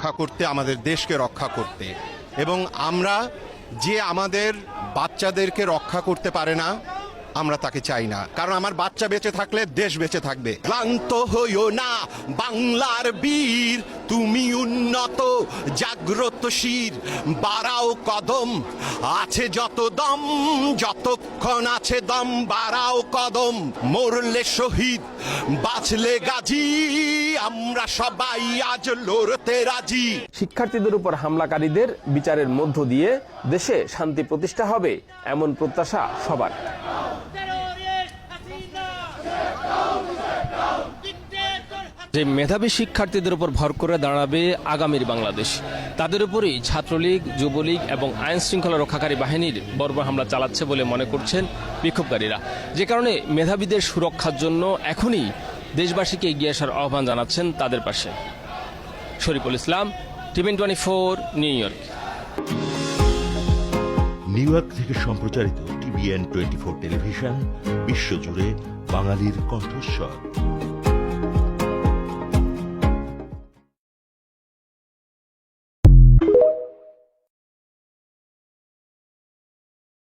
রক্ষা করতে, আমাদের দেশকে রক্ষা করতে। এবং আমরা যে আমাদের বাচ্চাদেরকে রক্ষা করতে পারে না, আমরা তাকে চাই না, কারণ আমার বাচ্চা বেঁচে থাকলে দেশ বেঁচে থাকবে। ক্লান্ত হইও না বাংলার বীর, তুমি উন্নত জাগ্রত শির, বাড়াও কদম, আছে যত দম, যতক্ষণ আছে দম বাড়াও কদম। মরলে শহীদ, বাঁচলে গাজী, আমরা সবাই আজ লড়তে রাজি। শিক্ষার্থীদের উপর হামলাকারীদের বিচারের মধ্য দিয়ে দেশে শান্তি প্রতিষ্ঠা হবে, এমন প্রত্যাশা সবার। যে মেধাবী শিক্ষার্থীদের উপর ভর করে দাঁড়াবে আগামীর বাংলাদেশ, তাদের উপরই ছাত্রলীগ, যুবলীগ এবং আইন শৃঙ্খলা রক্ষাকারী বাহিনীর বর্বর হামলা চালাচ্ছে বলে মনে করছেন বিক্ষোভকারীরা। যে কারণে মেধাবীদের সুরক্ষার জন্য এখনই দেশবাসীকে এগিয়ে আসার আহ্বান জানাচ্ছেন তাদের পাশে। Shariful Islam, TVN24, new York. New York থেকে সম্প্রচারিত TVN24 টেলিভিশন বিশ্বজুড়ে বাঙালির কণ্ঠস্বর।